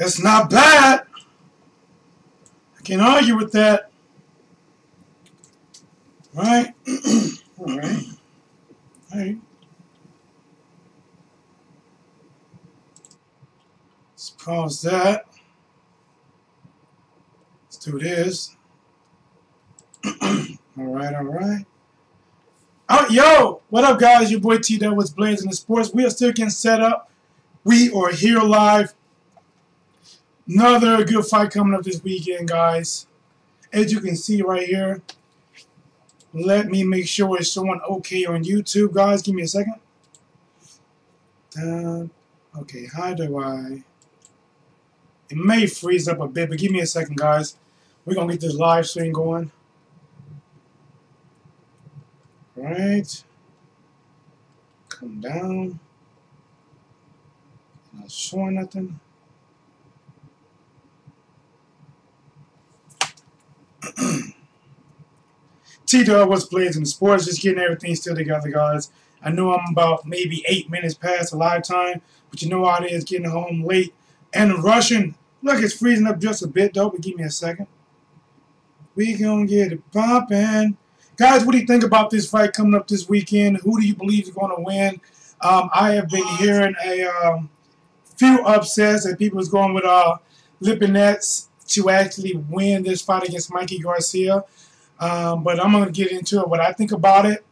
That's not bad. I can't argue with that. Right? All right. All right. Let's pause that. Let's do this. All right, all right. Yo, what up, guys? Your boy T that was Blazing the Sports. We are still getting set up. We are here live. Another good fight coming up this weekend, guys. As you can see right here, let me make sure it's showing okay on YouTube, guys. Give me a second. Okay, how do I? It may freeze up a bit, but give me a second, guys. We're going to get this live stream going. All right. Come down. Not showing nothing. T-Dub was Blazing the Sports, just getting everything still together, guys. I know I'm about maybe 8 minutes past the live time, but you know how it is getting home late and rushing. Look, it's freezing up just a bit, though, but give me a second. We gonna get it popping. Guys, what do you think about this fight coming up this weekend? Who do you believe is going to win? I have been hearing a few upsets that people is going with Lipinets to actually win this fight against Mikey Garcia. But I'm going to get into it, what I think about it,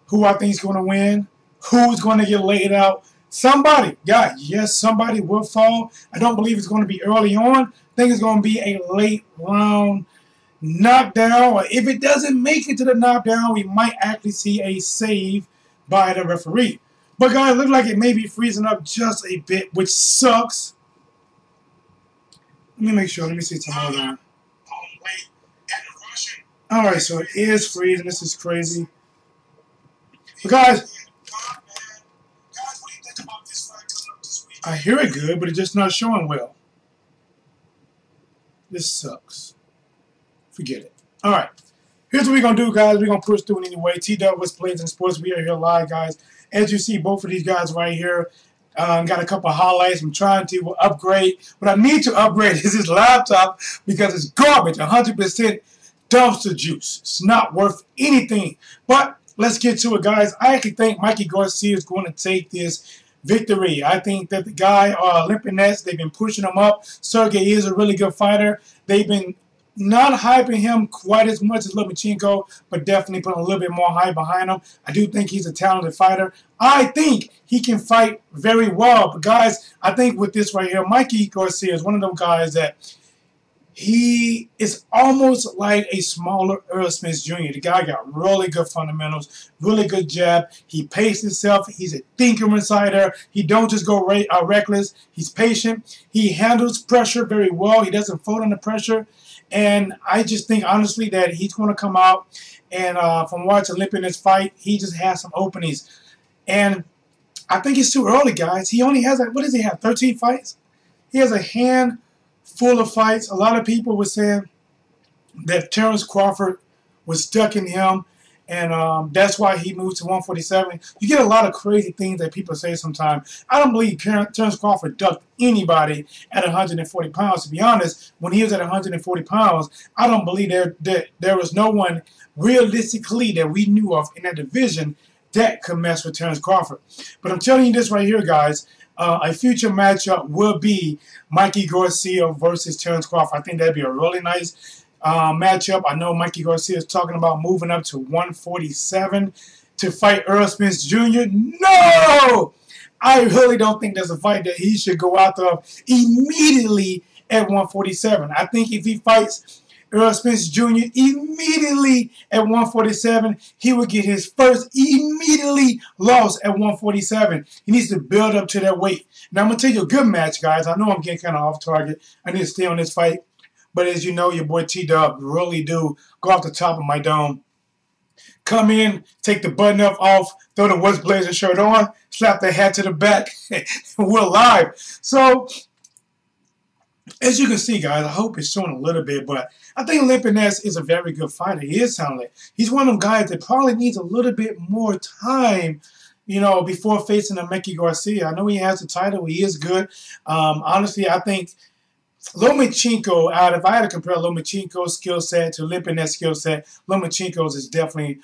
who I think is going to win, who's going to get laid out. Somebody, yeah, yes, somebody will fall. I don't believe it's going to be early on. I think it's going to be a late round knockdown. Or if it doesn't make it to the knockdown, we might actually see a save by the referee. But, guys, it looks like it may be freezing up just a bit, which sucks. Let me make sure. Let me see tomorrow. Alright, so it is freezing. This is crazy. But guys, I hear it good, but it's just not showing well. This sucks. Forget it. Alright. Here's what we're going to do, guys. We're going to push through it anyway. T-Dub was Blazing Sports. We are here live, guys. As you see, both of these guys right here got a couple of highlights. I'm trying to upgrade. What I need to upgrade is this laptop because it's garbage. 100% dumpster juice. It's not worth anything. But let's get to it, guys. I actually think Mikey Garcia is going to take this victory. I think that the guy, Lipinets, they've been pushing him up. Sergey is a really good fighter. They've been not hyping him quite as much as Lomachenko, but definitely putting a little bit more hype behind him. I do think he's a talented fighter. I think he can fight very well. But, guys, I think with this right here, Mikey Garcia is one of those guys that he is almost like a smaller Earl Smith Jr. The guy got really good fundamentals, really good jab. He paced himself. He's a thinker inside there. He don't just go reckless. He's patient. He handles pressure very well. He doesn't fold under pressure. And I just think, honestly, that he's going to come out. And from watching Lipinets fight, he just has some openings. And I think it's too early, guys. He only has, like, what does he have, 13 fights? He has a handful of fights. A lot of people were saying that Terence Crawford was ducking him, and that's why he moved to 147. You get a lot of crazy things that people say sometimes. I don't believe Terence Crawford ducked anybody at 140 pounds. To be honest, when he was at 140 pounds, I don't believe there was no one realistically that we knew of in that division that could mess with Terence Crawford. But I'm telling you this right here, guys. A future matchup will be Mikey Garcia versus Terence Crawford. I think that'd be a really nice matchup. I know Mikey Garcia is talking about moving up to 147 to fight Earl Smith Jr. No! I really don't think there's a fight that he should go out of immediately at 147. I think if he fights Earl Smith Jr. immediately at 147, he would get his first immediately loss at 147. He needs to build up to that weight. Now, I'm going to tell you a good match, guys. I know I'm getting kind of off target. I need to stay on this fight. But as you know, your boy T-Dub really do go off the top of my dome. Come in, take the button up off, throw the West Blazer shirt on, slap the hat to the back, and we're live. So, as you can see, guys, I hope it's showing a little bit, but I think Lipinets is a very good fighter. He is talented. He's one of them guys that probably needs a little bit more time, you know, before facing a Mikey Garcia. I know he has the title. He is good. Honestly, I think Lomachenko, if I had to compare Lomachenko's skill set to Lipinets' skill set, Lomachenko's is definitely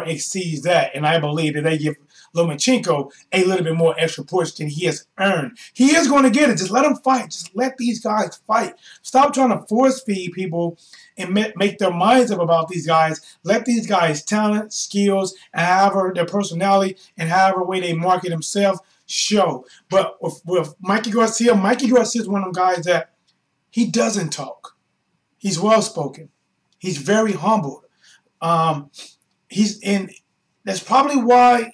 exceeds that. And I believe that they give Lomachenko a little bit more extra push than he has earned. He is going to get it. Just let him fight. Just let these guys fight. Stop trying to force feed people and make their minds up about these guys. Let these guys' talent, skills, and however their personality and however way they market themselves show. But with Mikey Garcia is one of them guys that he doesn't talk. He's well-spoken. He's very humble. That's probably why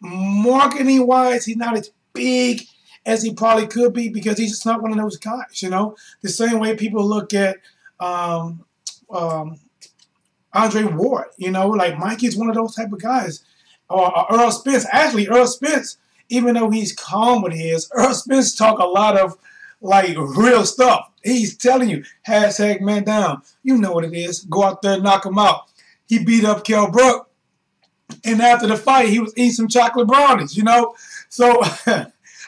marketing-wise he's not as big as he probably could be, because he's just not one of those guys, you know? The same way people look at Andre Ward, you know? Like, Mikey's one of those type of guys. Or Earl Spence. Actually, Earl Spence, even though he's calm with his, Earl Spence talk a lot of, like, real stuff. He's telling you, hashtag man down. You know what it is. Go out there and knock him out. He beat up Kell Brook, and after the fight, he was eating some chocolate brownies, you know? So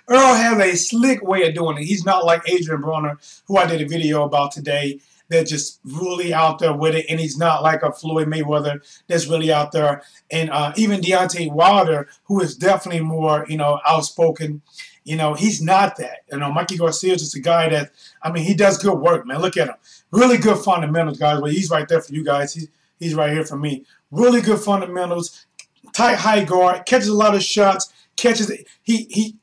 Earl has a slick way of doing it. He's not like Adrian Broner, who I did a video about today, that's just really out there with it, and he's not like a Floyd Mayweather that's really out there. And even Deontay Wilder, who is definitely more, you know, outspoken, you know, he's not that. You know, Mikey Garcia is just a guy that, I mean, he does good work, man. Look at him. Really good fundamentals, guys. Well, he's right there for you guys. He's right here for me. Really good fundamentals. Tight high guard. Catches a lot of shots. Catches. He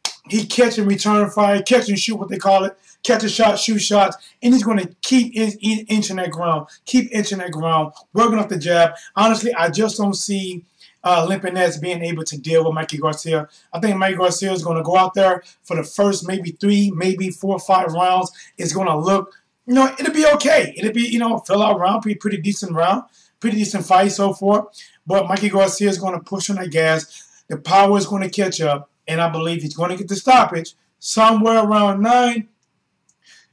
catch and return fire. Catch and shoot, what they call it. Catch a shot, shoot shots, and he's going to keep inching that ground. Keep inching that ground. Working off the jab. Honestly, I just don't see Lipinets being able to deal with Mikey Garcia. I think Mikey Garcia is going to go out there for the first maybe 3, maybe 4 or 5 rounds. It's going to look, you know, it'll be okay. It'll be, you know, a fill-out round, pretty decent round, pretty decent fight so far. But Mikey Garcia is going to push on the gas. The power is going to catch up, and I believe he's going to get the stoppage somewhere around 9,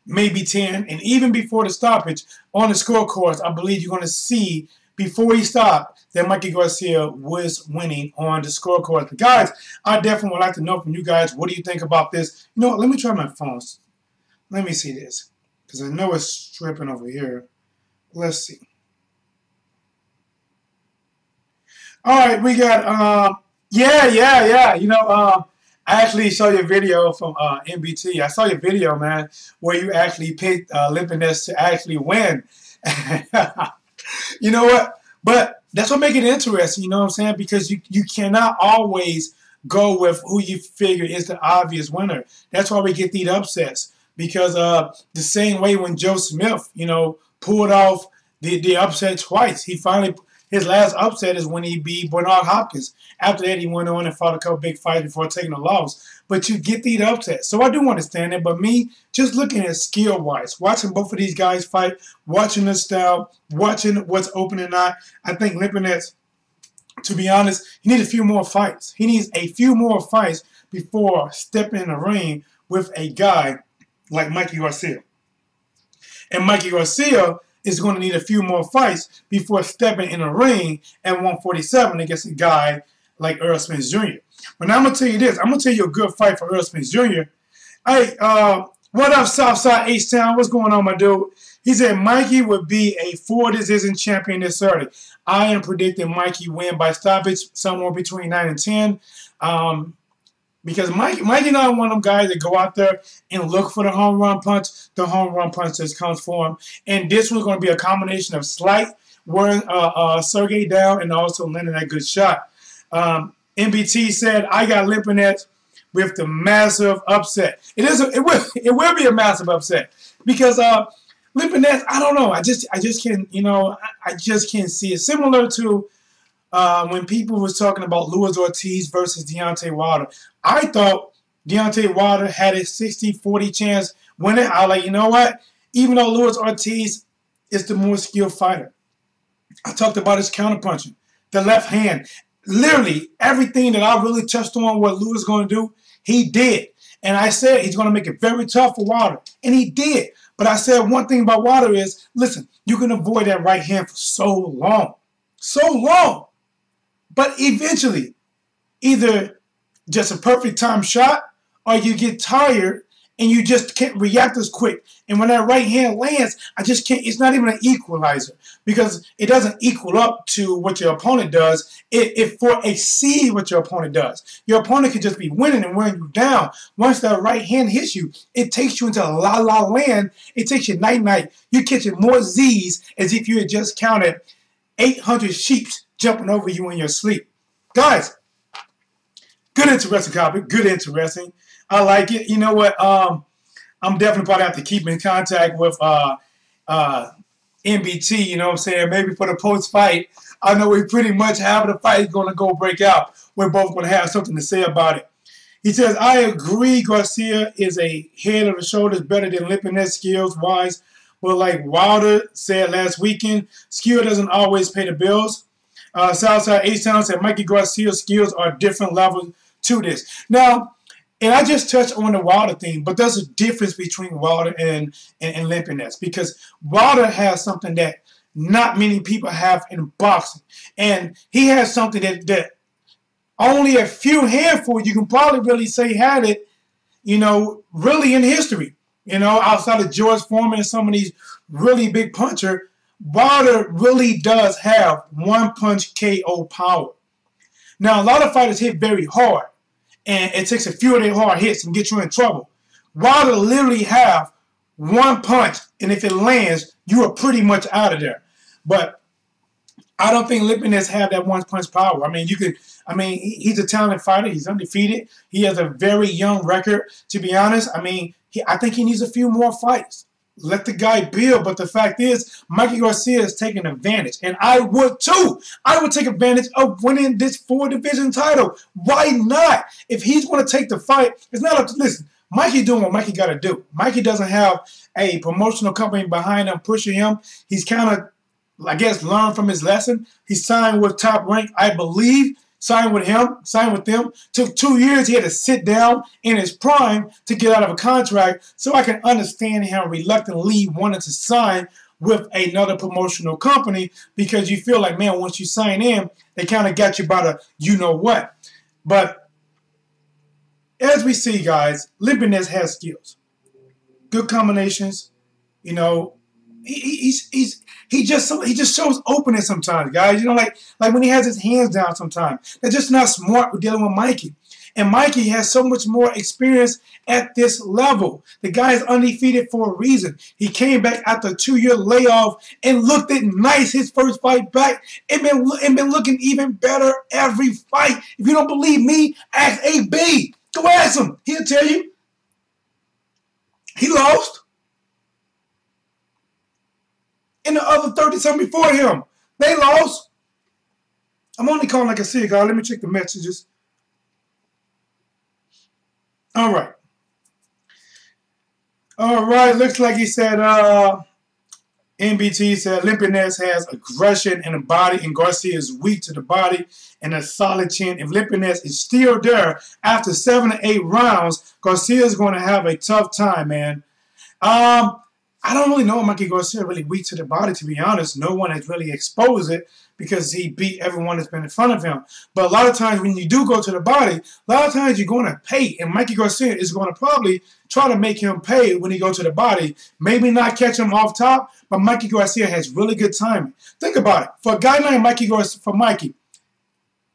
maybe 10, and even before the stoppage on the scorecards, I believe you're going to see before he stopped that Mikey Garcia was winning on the scorecard. But guys, I definitely would like to know from you guys, what do you think about this? You know what, let me try my phones. Let me see this, because I know it's stripping over here. Let's see. All right, we got, yeah. You know, I actually saw your video from NBT. I saw your video, man, where you actually picked Lipinets to actually win. You know what? But that's what makes it interesting, you know what I'm saying? Because you cannot always go with who you figure is the obvious winner. That's why we get these upsets. Because the same way when Joe Smith, you know, pulled off the upset twice. His last upset is when he beat Bernard Hopkins. After that, he went on and fought a couple big fights before taking a loss. But you get these upsets. So I do understand it. But me, just looking at skill-wise, watching both of these guys fight, watching the style, watching what's open and not, I think Lipinets, to be honest, he needs a few more fights. He needs a few more fights before stepping in the ring with a guy like Mikey Garcia. And Mikey Garcia is going to need a few more fights before stepping in a ring at 147 against a guy like Earl Spence Jr. But now I'm going to tell you this. I'm going to tell you a good fight for Earl Spence Jr. Hey, what up, Southside H-Town? What's going on, my dude? He said Mikey would be a 4-decision champion this Saturday. I am predicting Mikey win by stoppage somewhere between 9 and 10. Because Mikey not one of them guys that go out there and look for the home run punch. The home run punch just comes for him. And this one's going to be a combination of slight, wearing Sergey down, and also landing that good shot. MBT said, I got Lipinets with the massive upset. It will be a massive upset. Because Lipinets, I don't know. I just can't, you know, I just can't see it. Similar to when people was talking about Luis Ortiz versus Deontay Wilder. I thought Deontay Wilder had a 60-40 chance winning. I was like, you know what? Even though Luis Ortiz is the more skilled fighter. I talked about his counterpunching, the left hand. Literally, everything that I really touched on what Luis is going to do, he did. And I said he's going to make it very tough for Wilder. And he did. But I said one thing about Wilder is, listen, you can avoid that right hand for so long. So long. But eventually, either just a perfect time shot or you get tired and you just can't react as quick. And when that right hand lands, I just can't. It's not even an equalizer because it doesn't equal up to what your opponent does. It for exceeds what your opponent does. Your opponent could just be winning and wearing you down. Once that right hand hits you, it takes you into a la-la land. It takes you night-night. You're catching more Z's as if you had just counted 800 sheep jumping over you in your sleep. Guys, good interesting topic. Good interesting. I like it. You know what? I'm definitely probably have to keep in contact with MBT, you know what I'm saying? Maybe for the post-fight. I know we pretty much have the fight going to go break out. We're both going to have something to say about it. He says, I agree Garcia is a head of the shoulders better than Lipinets skills-wise. But like Wilder said last weekend, skill doesn't always pay the bills. Southside H-Town said Mikey Garcia's skills are different levels to this. Now, and I just touched on the Wilder thing, but there's a difference between Wilder and Lipinets because Wilder has something that not many people have in boxing. And he has something that only a few handfuls you can probably really say had it, you know, really in history. You know, outside of George Foreman and some of these really big puncher, Wilder really does have one-punch KO power. Now, a lot of fighters hit very hard, and it takes a few of their hard hits and get you in trouble. Wilder literally have one punch, and if it lands, you are pretty much out of there. But I don't think Lipinets have that one-punch power. I mean, he's a talented fighter. He's undefeated. He has a very young record, to be honest. I mean, I think he needs a few more fights. Let the guy build. But the fact is, Mikey Garcia is taking advantage. And I would too. I would take advantage of winning this 4-division title. Why not? If he's going to take the fight, it's not up to, listen, Mikey doing what Mikey got to do. Mikey doesn't have a promotional company behind him pushing him. He's kind of, I guess, learned from his lesson. He signed with Top Rank, I believe. Signed with them. Took 2 years. He had to sit down in his prime to get out of a contract. So I can understand him reluctantly wanting to sign with another promotional company because you feel like, man, once you sign in, they kind of got you by the you-know-what. But as we see, guys, Lipinets has skills. Good combinations. You know, he just shows openness sometimes, guys. You know, like when he has his hands down sometimes. They're just not smart with dealing with Mikey. And Mikey has so much more experience at this level. The guy is undefeated for a reason. He came back after a 2-year layoff and looked it nice his first fight back. It been looking even better every fight. If you don't believe me, ask AB. Go ask him. He'll tell you. He lost. And the other 30-something before him, they lost. I'm only calling like I see it, guys. Let me check the messages. All right. All right. Looks like he said, NBT said, Lipinets has aggression in the body and Garcia is weak to the body and a solid chin. If Lipinets is still there after 7 or 8 rounds, Garcia is going to have a tough time, man. I don't really know Mikey Garcia really weak to the body, to be honest. No one has really exposed it because he beat everyone that's been in front of him. But a lot of times when you do go to the body, a lot of times you're going to pay. And Mikey Garcia is going to probably try to make him pay when he goes to the body. Maybe not catch him off top, but Mikey Garcia has really good timing. Think about it. For a guy like Mikey Garcia, for Mikey,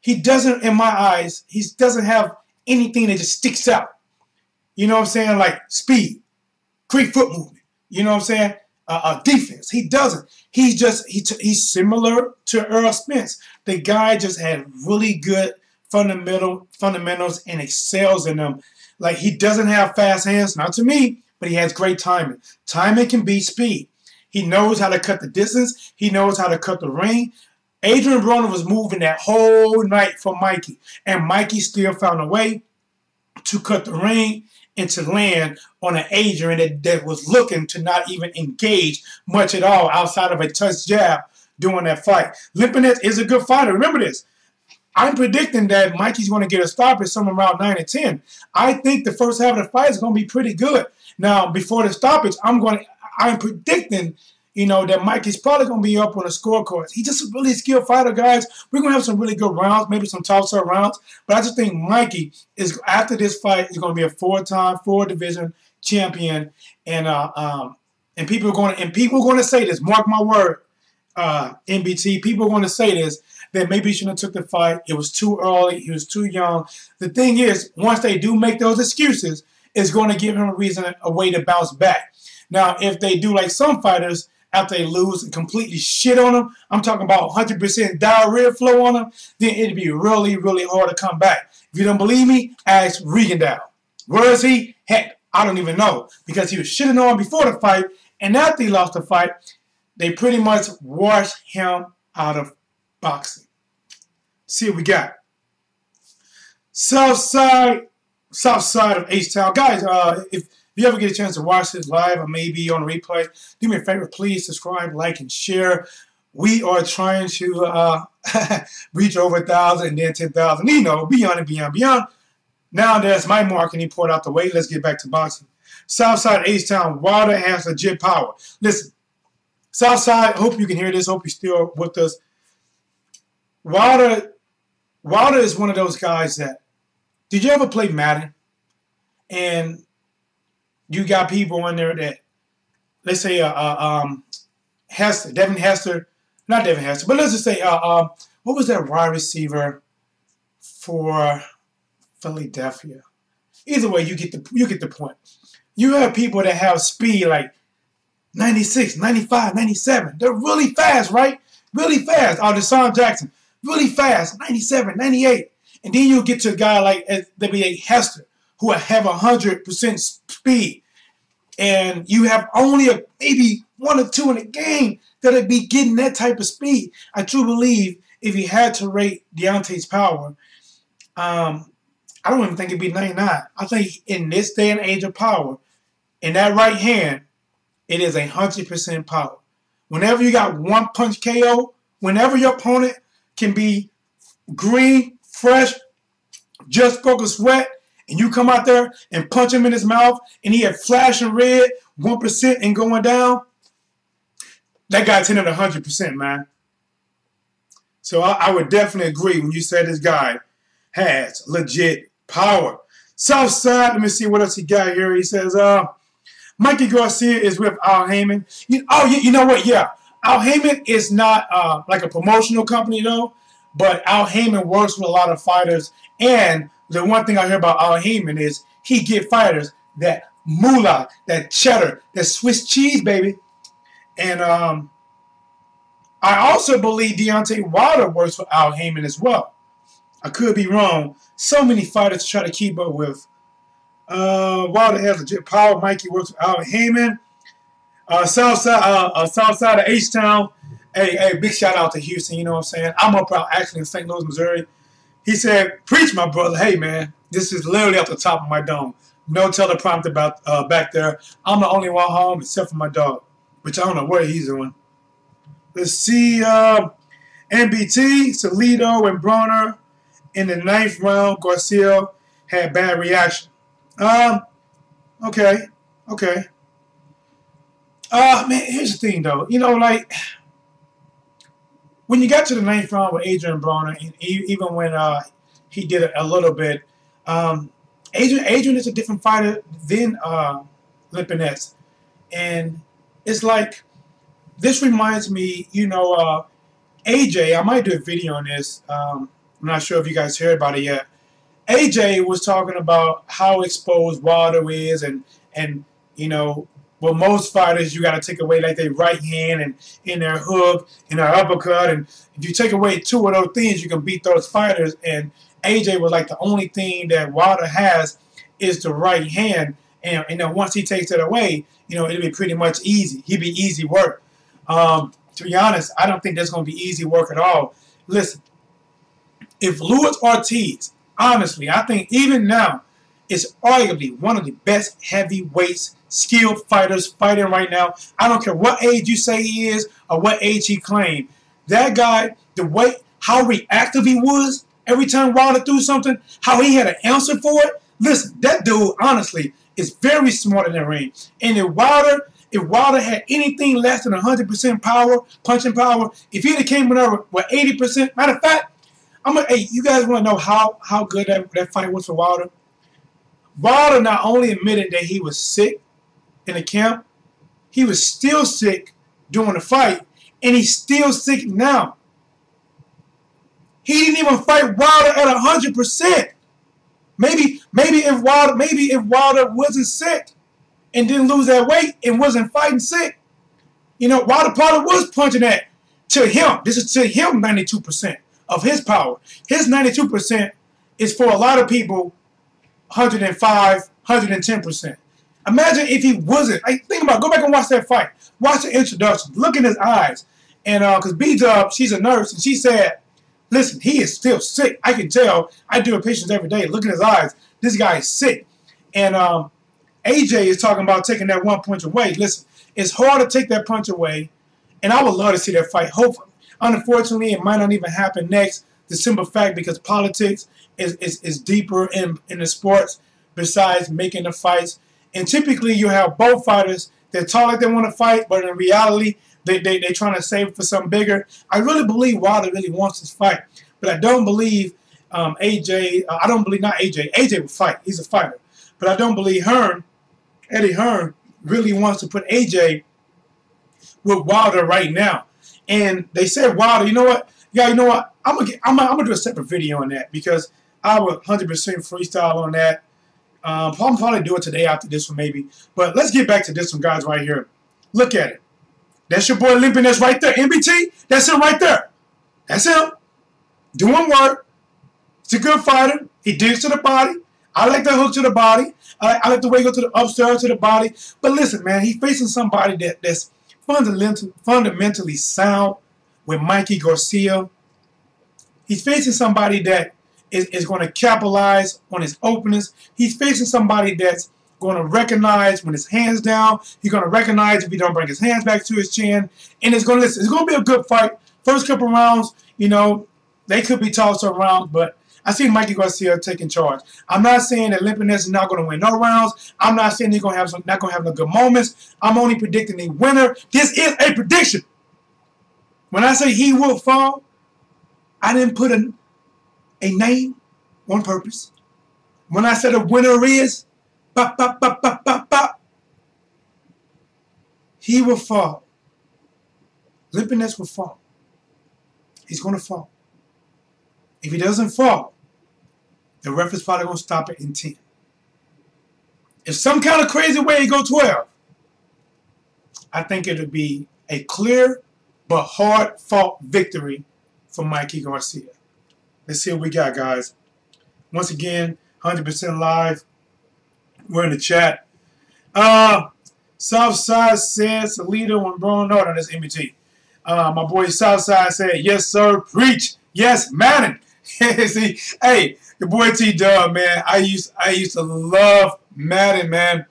he doesn't, in my eyes, he doesn't have anything that just sticks out. You know what I'm saying? Like speed, quick foot movement. You know what I'm saying? Defense. He doesn't. He's similar to Earl Spence. The guy just had really good fundamentals and excels in them. Like, he doesn't have fast hands, not to me, but he has great timing. Timing can beat speed. He knows how to cut the distance. He knows how to cut the ring. Adrian Broner was moving that whole night for Mikey, and Mikey still found a way to cut the ring and to land on an Adrian that was looking to not even engage much at all outside of a touch jab during that fight. Lipinets is a good fighter. Remember this. I'm predicting that Mikey's going to get a stoppage somewhere around 9 or 10. I think the first half of the fight is going to be pretty good. Now, before the stoppage, I'm predicting, you know, that Mikey's probably going to be up on the scorecards. He's just a really skilled fighter, guys. We're going to have some really good rounds, maybe some toss-up rounds. But I just think Mikey is, after this fight, is going to be a 4-division champion, and people are going to say this. Mark my word, NBT. People are going to say this, that maybe he shouldn't have took the fight. It was too early. He was too young. The thing is, once they do make those excuses, it's going to give him a way to bounce back. Now, if they do like some fighters, after they lose and completely shit on them, I'm talking about 100% diarrhea flow on them, then it'd be really, really hard to come back. If you don't believe me, ask Regendow. Where is he? Heck, I don't even know, because he was shitting on him before the fight, and after he lost the fight, they pretty much washed him out of boxing. See what we got. South side of H-Town. Guys, if you ever get a chance to watch this live or maybe on replay, do me a favor, please subscribe, like, and share. We are trying to reach over 1,000 and then 10,000. You know, beyond and beyond, beyond. Now that's my mark and he poured out the way. Let's get back to boxing. Southside H-Town, Wilder has legit power. Listen, Southside, hope you can hear this. Hope you're still with us. Wilder is one of those guys that, did you ever play Madden? And you got people in there that, let's say, Hester, Devin Hester, not Devin Hester, but let's just say, what was that wide receiver for Philadelphia? Either way, you get the point. You have people that have speed like 96, 95, 97. They're really fast, right? Really fast. Oh, Deshaun Jackson, really fast, 97, 98. And then you get to a guy like WA Hester, who have 100% speed. And you have only maybe 1 or 2 in a game that'll be getting that type of speed. I truly believe if you had to rate Deontay's power, I don't even think it'd be 99. I think in this day and age of power, in that right hand, it is 100% power. Whenever you got one punch KO, whenever your opponent can be green, fresh, just broke a sweat, and you come out there and punch him in his mouth, and he had flashing red, 1% and going down, that guy's hitting 100%, man. So I would definitely agree when you say this guy has legit power. Southside, let me see what else he got here. He says, Mikey Garcia is with Al Heyman. You know what? Yeah. Al Heyman is not like a promotional company, though, but Al Heyman works with a lot of fighters. And the one thing I hear about Al Heyman is he get fighters that moolah, that cheddar, that Swiss cheese, baby. And I also believe Deontay Wilder works for Al Heyman as well. I could be wrong. So many fighters to try to keep up with. Wilder has legit power. Mikey works with Al Heyman. Southside of H-Town. Hey, big shout out to Houston, you know what I'm saying? I'm up out actually in St. Louis, Missouri. He said, preach, my brother. Hey, man, this is literally off the top of my dome. No teleprompter about back there. I'm the only one home except for my dog, which I don't know what he's doing. Let's see. NBT, Salido, and Bronner in the 9th round. Garcia had bad reaction. Okay. Man, here's the thing, though. You know, like, when you got to the 9th round with Adrian Bronner, and even when he did it a little bit, Adrian is a different fighter than Lipinets. And it's like, this reminds me, you know, AJ, I might do a video on this. I'm not sure if you guys heard about it yet. AJ was talking about how exposed Wilder is, and you know, well, most fighters you got to take away like their right hand and in their hook and their uppercut, and if you take away 2 of those things, you can beat those fighters. And AJ was like, the only thing that Wilder has is the right hand, and you know, once he takes that away, you know, it'll be pretty much easy. He'll be easy work. To be honest, I don't think that's going to be easy work at all. Listen, if Luis Ortiz, honestly, I think even now, is arguably one of the best heavyweights, skilled fighters fighting right now. I don't care what age you say he is or what age he claimed. That guy, the way, how reactive he was every time Wilder threw something, how he had an answer for it. Listen, that dude, honestly, is very smart in the ring. And if Wilder had anything less than 100% power, punching power, if he'd have came in there with 80%, matter of fact, hey, you guys want to know how good that fight was for Wilder? Wilder not only admitted that he was sick in the camp, he was still sick during the fight, and he's still sick now. He didn't even fight Wilder at 100%. Maybe if Wilder wasn't sick and didn't lose that weight and wasn't fighting sick, Wilder probably was punching that to him. This is to him 92% of his power. His 92% is for a lot of people 105, 110%. Imagine if he wasn't. Think about it. Go back and watch that fight. Watch the introduction. Look in his eyes. And because B-Dub, she's a nurse, and she said, listen, he is still sick. I can tell. I deal with patients every day. Look in his eyes. This guy is sick. And AJ is talking about taking that 1 punch away. Listen, it's hard to take that punch away, and I would love to see that fight. Hopefully. Unfortunately, it might not even happen next. The simple fact because politics is deeper in the sports besides making the fights. And typically you have both fighters that talk like they want to fight, but in reality, they're trying to save for something bigger. I really believe Wilder really wants this fight, but I don't believe AJ. I don't believe not AJ. AJ will fight. He's a fighter, but I don't believe Eddie Hearn, really wants to put AJ with Wilder right now. And they said Wilder. You know what? Yeah, you know what? I'm gonna do a separate video on that because I would 100% freestyle on that. I'll probably do it today after this one maybe. But let's get back to this one, guys, right here. Look at it. That's your boy Lipinets right there. MBT, that's him right there. That's him. Doing work. He's a good fighter. He digs to the body. I like the hook to the body. I like the way he goes to the upstairs to the body. But listen, man, he's facing somebody that's fundamentally sound with Mikey Garcia. He's facing somebody that is going to capitalize on his openings. He's facing somebody that's going to recognize when his hands down. He's going to recognize if he don't bring his hands back to his chin. And it's going to be a good fight. First couple rounds, they could be tossed around, but I see Mikey Garcia taking charge. I'm not saying that Lipinets is not going to win no rounds. I'm not saying he's not going to have no good moments. I'm only predicting a winner. This is a prediction. When I say he will fall, I didn't put a name on purpose. When I said a winner is, bop, bop, bop, bop, bop, bop, he will fall. Lipinets will fall. He's going to fall. If he doesn't fall, the ref is probably going to stop it in 10. If some kind of crazy way he go 12, I think it'll be a clear but hard-fought victory for Mikey Garcia. Let's see what we got, guys. Once again, 100% live. We're in the chat. Southside said, Salito and Bruno. No, that's MBT. My boy Southside said, yes, sir, preach. Yes, Madden. See, hey, the boy T-Dub, man. I used to love Madden, man.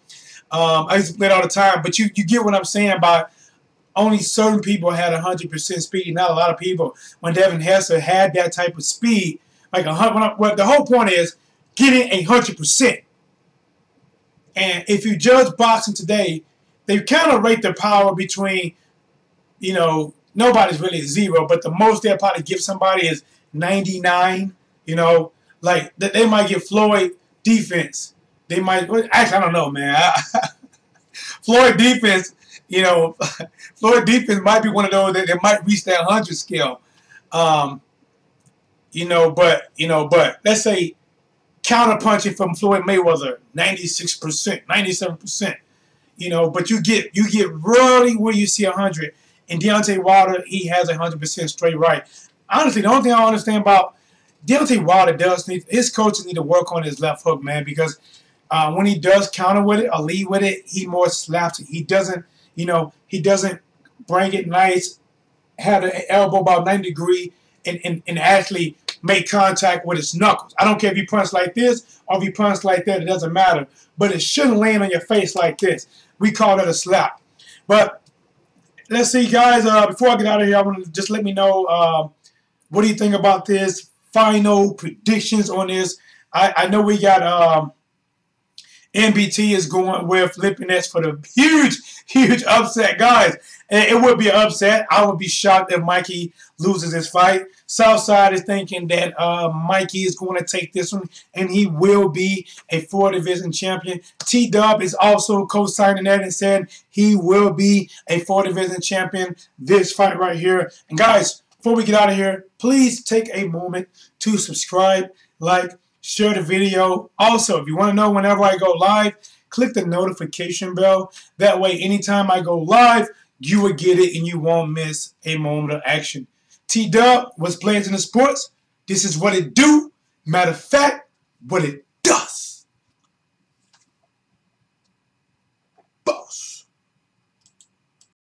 I used to play it all the time. But you get what I'm saying about only certain people had 100% speed. Not a lot of people. When Devin Hester had that type of speed, like well, the whole point is getting 100%. And if you judge boxing today, they kind of rate the power between, nobody's really 0, but the most they'll probably give somebody is 99. Like they might give Floyd defense. They might actually I don't know, man. Floyd defense. Floyd defense might be one of those that might reach that 100 scale. But let's say counterpunching from Floyd Mayweather, 96%, 97%. But you get really where you see 100. And Deontay Wilder, he has 100% straight right. Honestly, the only thing I understand about Deontay Wilder his coaches need to work on his left hook, man, because when he does counter with it or lead with it, he more slaps it. He doesn't, he doesn't bring it nice, have the elbow about 90 degrees, and actually make contact with his knuckles. I don't care if you punch like this or if you punch like that, it doesn't matter. But it shouldn't land on your face like this. We call that a slap. But let's see, guys, before I get out of here, I want to just let me know what do you think about this? Final predictions on this. I know we got MBT is going with Lipinets for the huge upset. Guys, it would be an upset. I would be shocked if Mikey loses his fight. Southside is thinking that Mikey is going to take this one, and he will be a 4th division champion. T-Dub is also co-signing that and said he will be a 4th division champion this fight right here. And guys, before we get out of here, please take a moment to subscribe, like, share the video. Also, if you want to know whenever I go live, click the notification bell. That way, anytime I go live, you will get it and you won't miss a moment of action. T-Dub, what's Blades in the Sports? This is what it do. Matter of fact, what it